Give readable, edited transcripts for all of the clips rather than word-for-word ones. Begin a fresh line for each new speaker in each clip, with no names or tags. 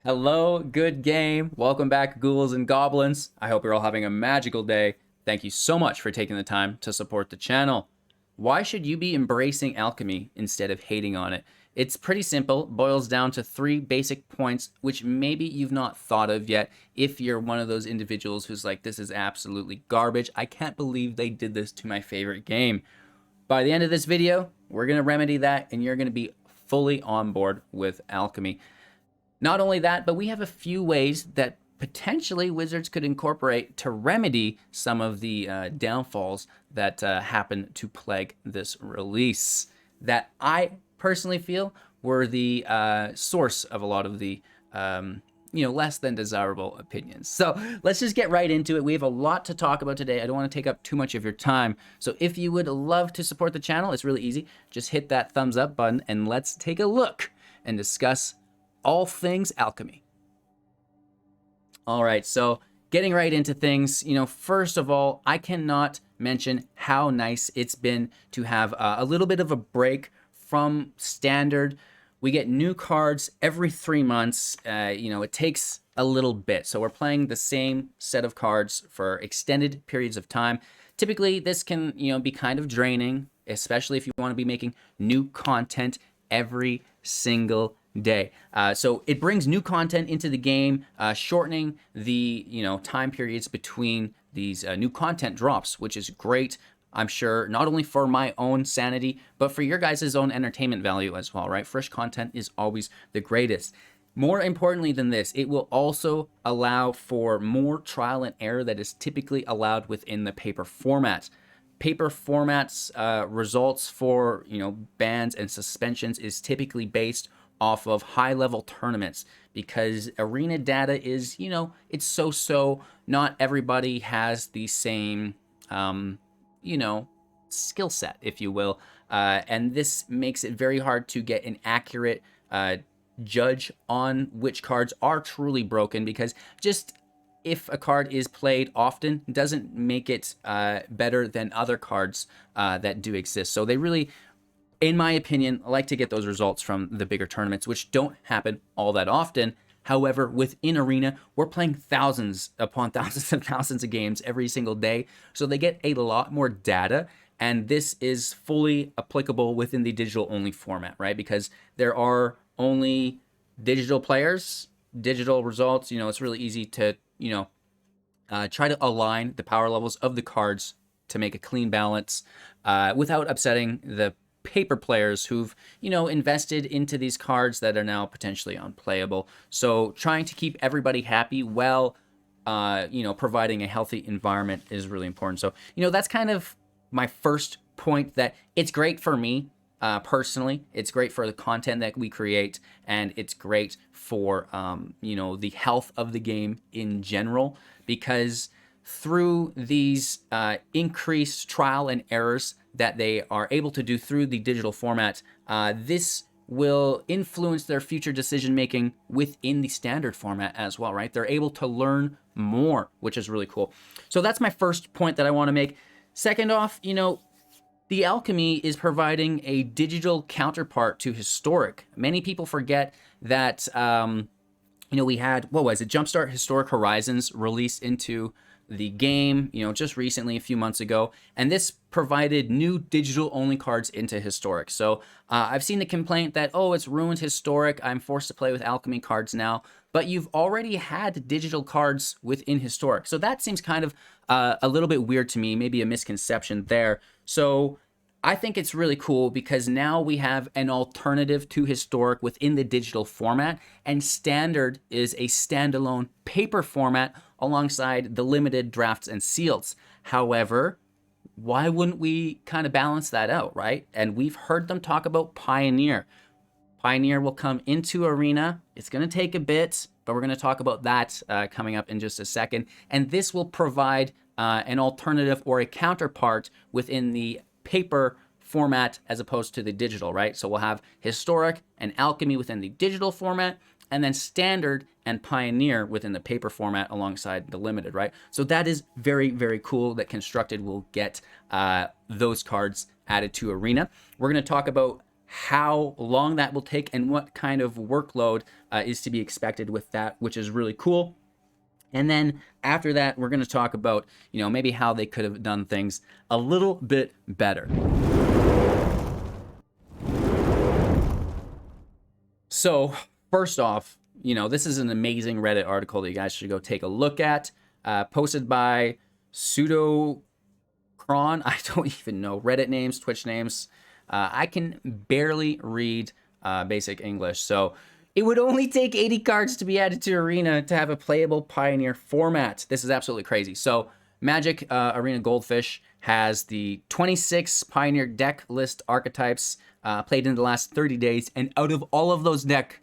Hello, good game. Welcome back, ghouls and goblins. I hope you're all having a magical day. Thank you so much for taking the time to support the channel. Why should you be embracing alchemy instead of hating on it? It's pretty simple, boils down to 3 basic points, which maybe you've not thought of yet if you're one of those individuals who's like, this is absolutely garbage. I can't believe they did this to my favorite game. By the end of this video, we're going to remedy that and you're going to be fully on board with alchemy. Not only that, but we have a few ways that potentially Wizards could incorporate to remedy some of the downfalls that happen to plague this release that I personally feel were the source of a lot of the less than desirable opinions. So let's just get right into it. We have a lot to talk about today. I don't want to take up too much of your time. So if you would love to support the channel, it's really easy. Just hit that thumbs up button and let's take a look and discuss all things alchemy. All right, so getting right into things, first of all, I cannot mention how nice it's been to have a little bit of a break from standard. We get new cards every 3 months. It takes a little bit. So we're playing the same set of cards for extended periods of time. Typically, this can, be kind of draining, especially if you want to be making new content every single day. So it brings new content into the game, shortening the time periods between these new content drops, which is great. I'm sure not only for my own sanity, but for your guys' own entertainment value as well, right? Fresh content is always the greatest. More importantly than this, it will also allow for more trial and error that is typically allowed within the paper format. Paper formats results for bans and suspensions is typically based off of high-level tournaments because arena data is, it's so-so. Not everybody has the same, skill set, if you will. And this makes it very hard to get an accurate judge on which cards are truly broken because just if a card is played often doesn't make it better than other cards that do exist. So they really, in my opinion, I like to get those results from the bigger tournaments, which don't happen all that often. However, within Arena, we're playing thousands upon thousands and thousands of games every single day. So they get a lot more data. And this is fully applicable within the digital-only format, right? Because there are only digital players, digital results. It's really easy to, try to align the power levels of the cards to make a clean balance without upsetting the paper players who've invested into these cards that are now potentially unplayable. So trying to keep everybody happy while providing a healthy environment is really important. So that's kind of my first point, that it's great for me personally. It's great for the content that we create, and it's great for the health of the game in general, because through these increased trial and errors that they are able to do through the digital format, this will influence their future decision making within the standard format as well, right? They're able to learn more, which is really cool. So that's my first point that I want to make. Second off, the Alchemy is providing a digital counterpart to Historic. Many people forget that, we had, Jumpstart Historic Horizons released into the game, just recently, a few months ago, and this provided new digital-only cards into Historic. So I've seen the complaint that, oh, it's ruined Historic, I'm forced to play with Alchemy cards now, but you've already had digital cards within Historic. So that seems kind of a little bit weird to me, maybe a misconception there. So I think it's really cool because now we have an alternative to Historic within the digital format, and Standard is a standalone paper format alongside the limited drafts and seals. However, why wouldn't we kind of balance that out, right? And we've heard them talk about Pioneer. Pioneer will come into Arena. It's going to take a bit, but we're going to talk about that coming up in just a second. And this will provide an alternative or a counterpart within the paper format as opposed to the digital, right? So we'll have Historic and Alchemy within the digital format, and then Standard and Pioneer within the paper format alongside the limited, right? So that is very, very cool that Constructed will get those cards added to Arena. We're going to talk about how long that will take and what kind of workload is to be expected with that, which is really cool. And then after that, we're going to talk about, maybe how they could have done things a little bit better. So first off, this is an amazing Reddit article that you guys should go take a look at, posted by Pseudocron. I don't even know Reddit names, Twitch names. I can barely read basic English, so it would only take 80 cards to be added to Arena to have a playable Pioneer format. This is absolutely crazy. So Magic Arena Goldfish has the 26 Pioneer deck list archetypes played in the last 30 days, and out of all of those deck,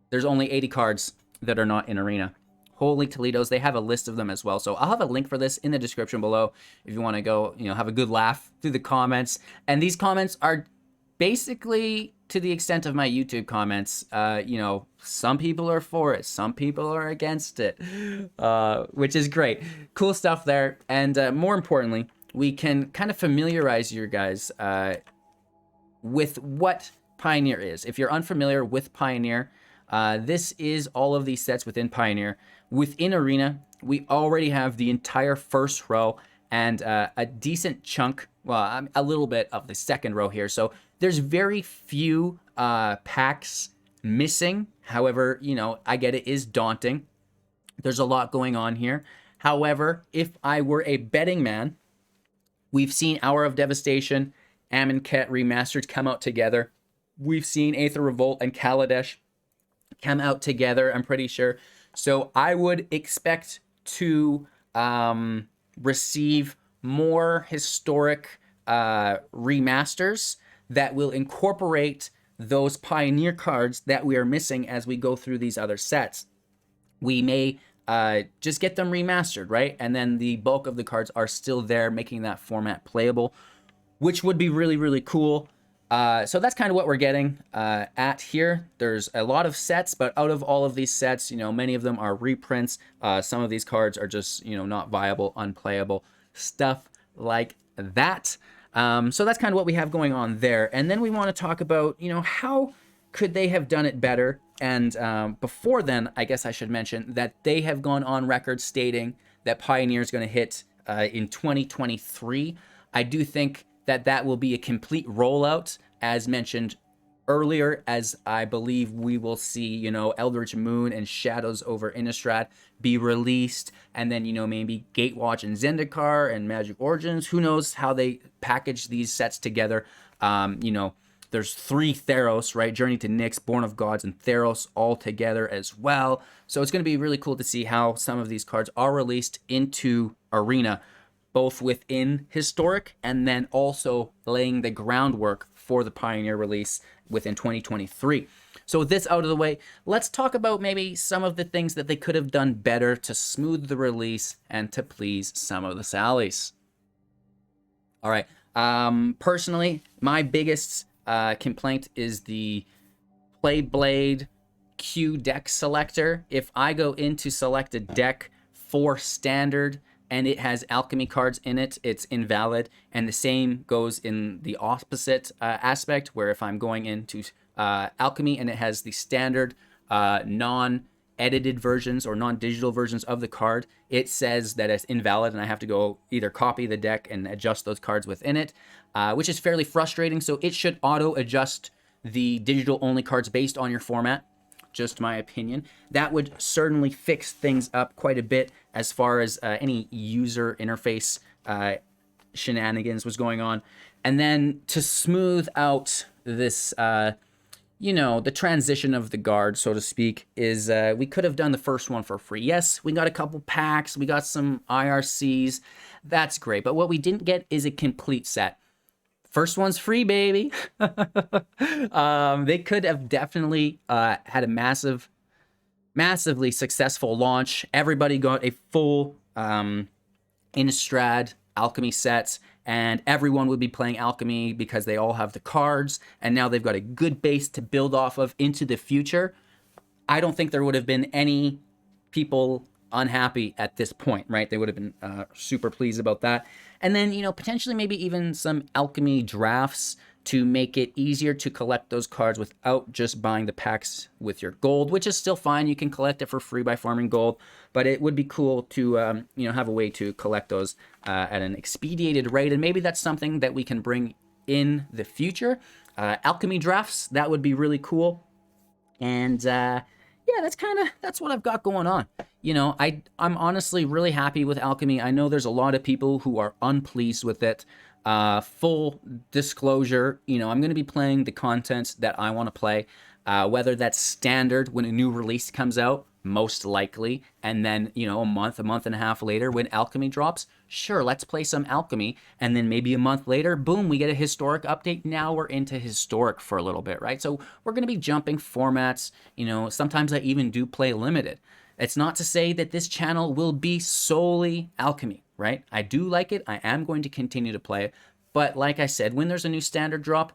there's only 80 cards that are not in Arena. Holy Toledos, they have a list of them as well. So I'll have a link for this in the description below if you want to go, have a good laugh through the comments. And these comments are basically to the extent of my YouTube comments. Some people are for it, some people are against it, which is great. Cool stuff there. And more importantly, we can kind of familiarize you guys with what Pioneer is. If you're unfamiliar with Pioneer, this is all of these sets within Pioneer. Within Arena, we already have the entire first row and a decent chunk, well, a little bit of the second row here. So there's very few packs missing. However, I get it is daunting. There's a lot going on here. However, if I were a betting man, we've seen Hour of Devastation, Amonkhet Remastered come out together. We've seen Aether Revolt and Kaladesh come out together, I'm pretty sure. So I would expect to receive more historic remasters that will incorporate those Pioneer cards that we are missing as we go through these other sets. We may just get them remastered, right? And then the bulk of the cards are still there, making that format playable, which would be really, really cool. So that's kind of what we're getting at here. There's a lot of sets, but out of all of these sets, many of them are reprints. Some of these cards are just, not viable, unplayable, stuff like that. So that's kind of what we have going on there. And then we want to talk about, how could they have done it better? And before then, I guess I should mention that they have gone on record stating that Pioneer is going to hit in 2023. I do think that will be a complete rollout, as mentioned earlier, as I believe we will see, Eldritch Moon and Shadows over Innistrad be released, and then, maybe Gatewatch and Zendikar and Magic Origins. Who knows how they package these sets together. There's 3 Theros, right? Journey to Nyx, Born of Gods, and Theros all together as well. So it's going to be really cool to see how some of these cards are released into Arena, both within Historic and then also laying the groundwork for the Pioneer release within 2023. So with this out of the way, let's talk about maybe some of the things that they could have done better to smooth the release and to please some of the Sallies. All right. Personally, my biggest complaint is the Playblade Q deck selector. If I go in to select a deck for Standard and it has Alchemy cards in it, it's invalid. And the same goes in the opposite aspect, where if I'm going into Alchemy and it has the standard non-edited versions or non-digital versions of the card, it says that it's invalid, and I have to go either copy the deck and adjust those cards within it, which is fairly frustrating. So it should auto-adjust the digital-only cards based on your format. Just my opinion. That would certainly fix things up quite a bit as far as any user interface shenanigans was going on. And then to smooth out this, the transition of the guard, so to speak, is we could have done the first one for free. Yes, we got a couple packs, we got some IRCs. That's great. But what we didn't get is a complete set. First one's free, baby. They could have definitely had a massively successful launch. Everybody got a full Innistrad Alchemy set, and everyone would be playing Alchemy because they all have the cards, and now they've got a good base to build off of into the future. I don't think there would have been any people unhappy at this point, right? They would have been super pleased about that. And then, potentially maybe even some Alchemy drafts to make it easier to collect those cards without just buying the packs with your gold, which is still fine. You can collect it for free by farming gold, but it would be cool to have a way to collect those at an expedited rate, and maybe that's something that we can bring in the future. Alchemy drafts, that would be really cool. And yeah, that's what I've got going on. I'm honestly really happy with Alchemy. I know there's a lot of people who are unpleased with it. Full disclosure, I'm going to be playing the content that I want to play, whether that's standard when a new release comes out, most likely, and then, a month and a half later when Alchemy drops, sure, let's play some Alchemy, and then maybe a month later, boom, we get a historic update. Now we're into historic for a little bit, right? So we're going to be jumping formats. Sometimes I even do play limited. It's not to say that this channel will be solely Alchemy, right? I do like it. I am going to continue to play it. But like I said, when there's a new standard drop,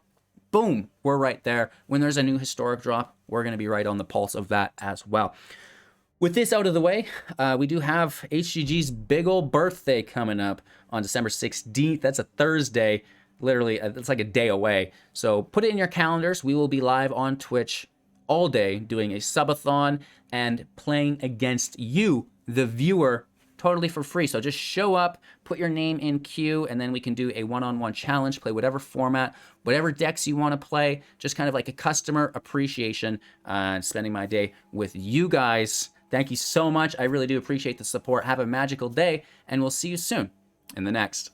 boom, we're right there. When there's a new historic drop, we're going to be right on the pulse of that as well. With this out of the way, we do have HGG's big old birthday coming up on December 16th. That's a Thursday. Literally, it's like a day away. So put it in your calendars. We will be live on Twitch all day doing a subathon and playing against you, the viewer, totally for free. So just show up, put your name in queue, and then we can do a one-on-one challenge, play whatever format, whatever decks you want to play, just kind of like a customer appreciation, spending my day with you guys. Thank you so much. I really do appreciate the support. Have a magical day, and we'll see you soon in the next.